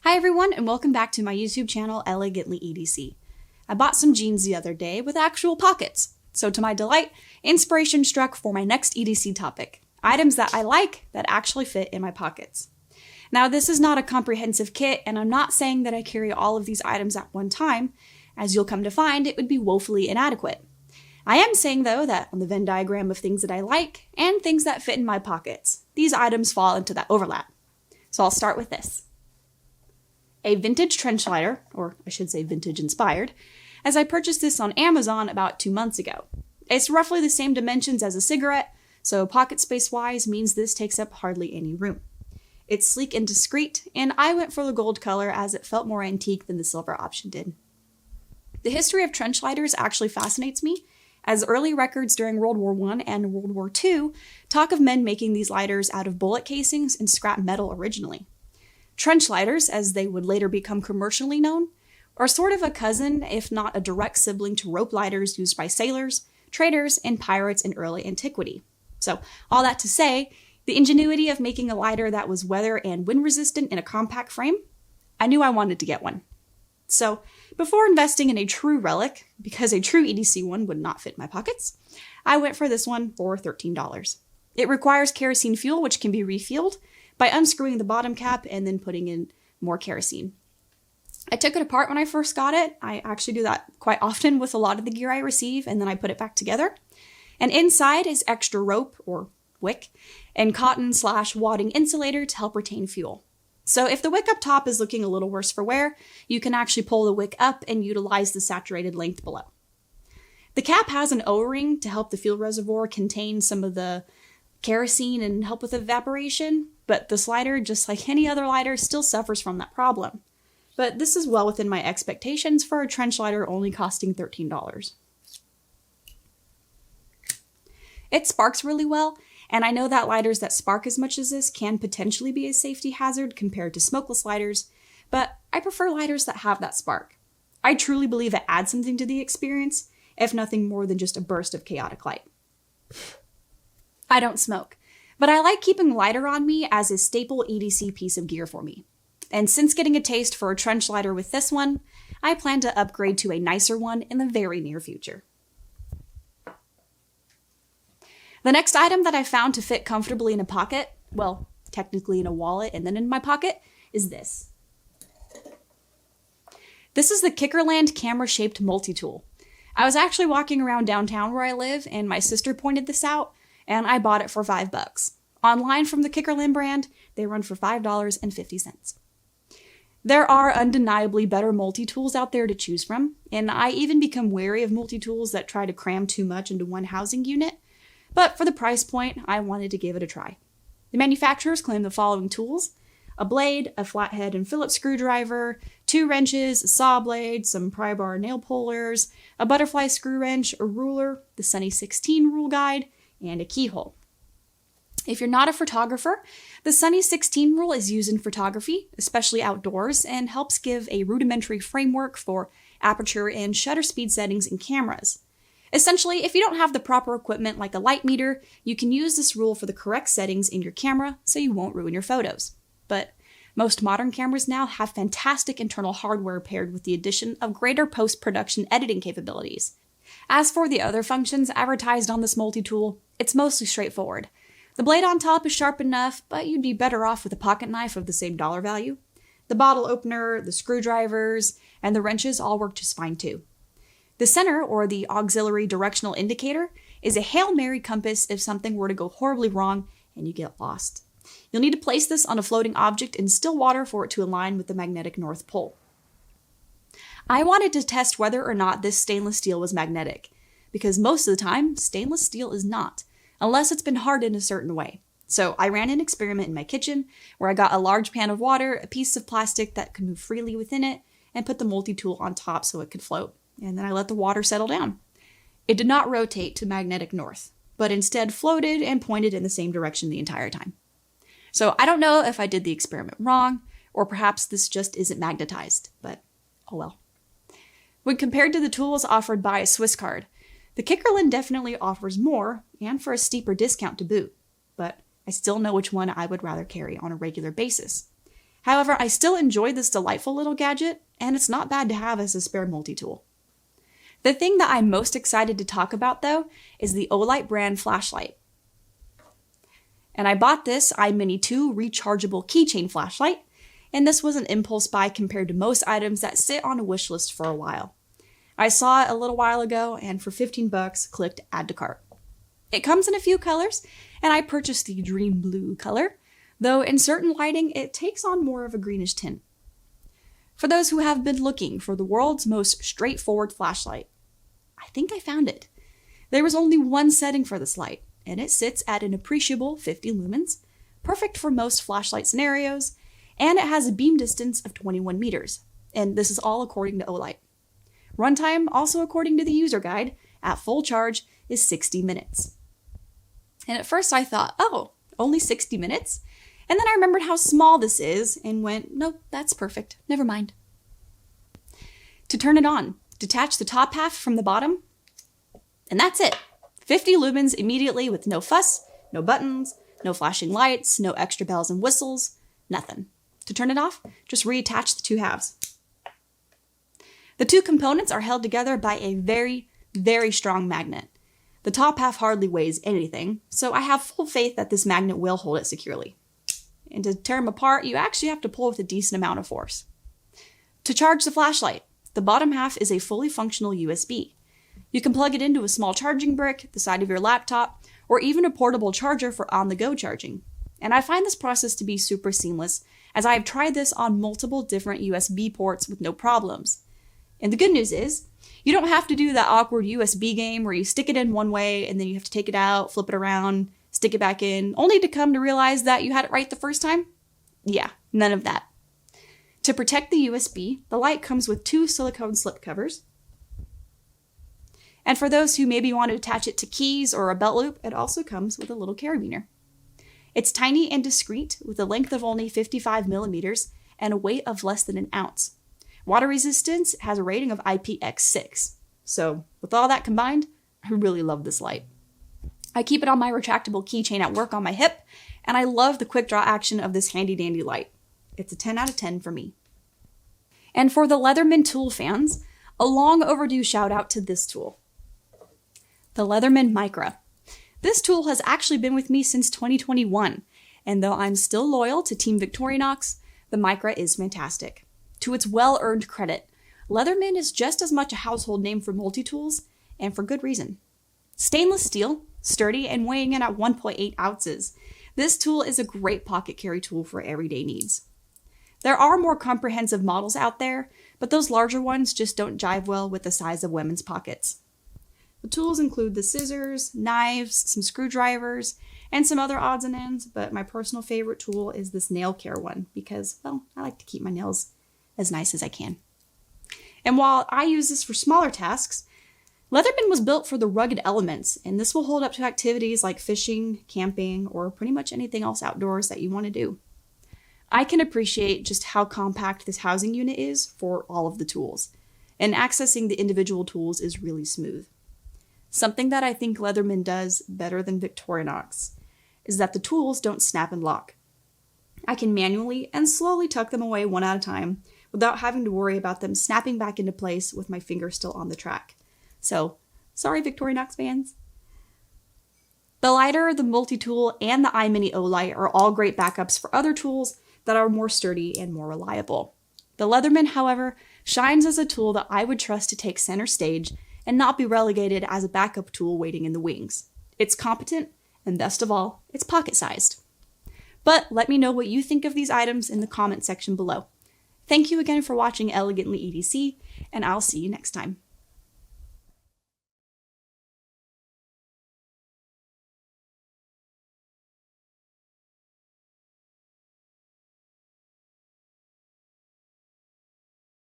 Hi everyone, and welcome back to my YouTube channel, Elegantly EDC. I bought some jeans the other day with actual pockets, so to my delight, inspiration struck for my next EDC topic, items that I like that actually fit in my pockets. Now this is not a comprehensive kit, and I'm not saying that I carry all of these items at one time, as you'll come to find it would be woefully inadequate. I am saying though that on the Venn diagram of things that I like and things that fit in my pockets, these items fall into that overlap. So I'll start with this. A vintage trench lighter, or I should say vintage inspired, as I purchased this on Amazon about 2 months ago. It's roughly the same dimensions as a cigarette, so pocket space wise means this takes up hardly any room. It's sleek and discreet, and I went for the gold color as it felt more antique than the silver option did. The history of trench lighters actually fascinates me, as early records during World War I and World War II talk of men making these lighters out of bullet casings and scrap metal originally. Trench lighters, as they would later become commercially known, are sort of a cousin, if not a direct sibling, to rope lighters used by sailors, traders, and pirates in early antiquity. So, all that to say, the ingenuity of making a lighter that was weather and wind resistant in a compact frame, I knew I wanted to get one. So, before investing in a true relic, because a true EDC one would not fit my pockets, I went for this one for $13. It requires kerosene fuel, which can be refueled by unscrewing the bottom cap and then putting in more kerosene. I took it apart when I first got it. I actually do that quite often with a lot of the gear I receive, and then I put it back together. And inside is extra rope, or wick, and cotton/wadding insulator to help retain fuel. So if the wick up top is looking a little worse for wear, you can actually pull the wick up and utilize the saturated length below. The cap has an O-ring to help the fuel reservoir contain some of the kerosene and help with evaporation, but this lighter, just like any other lighter, still suffers from that problem. But this is well within my expectations for a trench lighter only costing $13. It sparks really well, and I know that lighters that spark as much as this can potentially be a safety hazard compared to smokeless lighters, but I prefer lighters that have that spark. I truly believe it adds something to the experience, if nothing more than just a burst of chaotic light. I don't smoke, but I like keeping lighter on me as a staple EDC piece of gear for me. And since getting a taste for a trench lighter with this one, I plan to upgrade to a nicer one in the very near future. The next item that I found to fit comfortably in a pocket, well, technically in a wallet and then in my pocket, is this. This is the KIKKERLAND camera-shaped multi-tool. I was actually walking around downtown where I live, and my sister pointed this out, and I bought it for $5. Online from the KIKKERLAND brand, they run for $5.50. There are undeniably better multi-tools out there to choose from, and I even become wary of multi-tools that try to cram too much into one housing unit, but for the price point, I wanted to give it a try. The manufacturers claim the following tools: a blade, a flathead and Phillips screwdriver, 2 wrenches, a saw blade, some pry bar nail pullers, a butterfly screw wrench, a ruler, the Sunny 16 rule guide, and a keyhole. If you're not a photographer, the Sunny 16 rule is used in photography, especially outdoors, and helps give a rudimentary framework for aperture and shutter speed settings in cameras. Essentially, if you don't have the proper equipment like a light meter, you can use this rule for the correct settings in your camera so you won't ruin your photos. But most modern cameras now have fantastic internal hardware paired with the addition of greater post-production editing capabilities. As for the other functions advertised on this multi-tool, it's mostly straightforward. The blade on top is sharp enough, but you'd be better off with a pocket knife of the same dollar value. The bottle opener, the screwdrivers, and the wrenches all work just fine too. The center, or the auxiliary directional indicator, is a Hail Mary compass if something were to go horribly wrong and you get lost. You'll need to place this on a floating object in still water for it to align with the magnetic North Pole. I wanted to test whether or not this stainless steel was magnetic, because most of the time, stainless steel is not, unless it's been hardened a certain way. So I ran an experiment in my kitchen, where I got a large pan of water, a piece of plastic that could move freely within it, and put the multi-tool on top so it could float. And then I let the water settle down. It did not rotate to magnetic north, but instead floated and pointed in the same direction the entire time. So I don't know if I did the experiment wrong, or perhaps this just isn't magnetized, but oh well. When compared to the tools offered by a Swiss card, the KIKKERLAND definitely offers more, and for a steeper discount to boot, but I still know which one I would rather carry on a regular basis. However, I still enjoy this delightful little gadget, and it's not bad to have as a spare multi-tool. The thing that I'm most excited to talk about, though, is the OLight brand flashlight. And I bought this iMini 2 rechargeable keychain flashlight, and this was an impulse buy compared to most items that sit on a wish list for a while. I saw it a little while ago, and for 15 bucks, clicked add to cart. It comes in a few colors, and I purchased the dream blue color, though in certain lighting, it takes on more of a greenish tint. For those who have been looking for the world's most straightforward flashlight, I think I found it. There was only one setting for this light, and it sits at an appreciable 50 lumens, perfect for most flashlight scenarios, and it has a beam distance of 21 meters, and this is all according to OLight. Runtime, also according to the user guide, at full charge is 60 minutes. And at first I thought, oh, only 60 minutes? And then I remembered how small this is and went, nope, that's perfect, never mind. To turn it on, detach the top half from the bottom, and that's it. 50 lumens immediately with no fuss, no buttons, no flashing lights, no extra bells and whistles, nothing. To turn it off, just reattach the two halves. The two components are held together by a very, very strong magnet. The top half hardly weighs anything, so I have full faith that this magnet will hold it securely. And to tear them apart, you actually have to pull with a decent amount of force. To charge the flashlight, the bottom half is a fully functional USB. You can plug it into a small charging brick, the side of your laptop, or even a portable charger for on-the-go charging. And I find this process to be super seamless, as I have tried this on multiple different USB ports with no problems. And the good news is, you don't have to do that awkward USB game where you stick it in one way and then you have to take it out, flip it around, stick it back in, only to come to realize that you had it right the first time? Yeah, none of that. To protect the USB, the light comes with 2 silicone slip covers. And for those who maybe want to attach it to keys or a belt loop, it also comes with a little carabiner. It's tiny and discreet with a length of only 55 millimeters and a weight of less than an ounce. Water resistance has a rating of IPX6. So with all that combined, I really love this light. I keep it on my retractable keychain at work on my hip, and I love the quick draw action of this handy dandy light. It's a 10 out of 10 for me. And for the Leatherman tool fans, a long overdue shout out to this tool. The LEATHERMAN Micra. This tool has actually been with me since 2021, and though I'm still loyal to Team Victorinox, the Micra is fantastic. To its well-earned credit, Leatherman is just as much a household name for multi-tools, and for good reason. Stainless steel, sturdy, and weighing in at 1.8 ounces, this tool is a great pocket carry tool for everyday needs. There are more comprehensive models out there, but those larger ones just don't jive well with the size of women's pockets. The tools include the scissors, knives, some screwdrivers, and some other odds and ends, but my personal favorite tool is this nail care one because, well, I like to keep my nails as nice as I can. And while I use this for smaller tasks, Leatherman was built for the rugged elements, and this will hold up to activities like fishing, camping, or pretty much anything else outdoors that you want to do. I can appreciate just how compact this housing unit is for all of the tools, and accessing the individual tools is really smooth. Something that I think Leatherman does better than Victorinox is that the tools don't snap and lock. I can manually and slowly tuck them away one at a time without having to worry about them snapping back into place with my finger still on the track. So, sorry Victorinox fans. The lighter, the multi-tool, and the iMini OLight are all great backups for other tools that are more sturdy and more reliable. The Leatherman, however, shines as a tool that I would trust to take center stage and not be relegated as a backup tool waiting in the wings. It's competent, and best of all, it's pocket-sized. But let me know what you think of these items in the comment section below. Thank you again for watching Elegantly EDC, and I'll see you next time.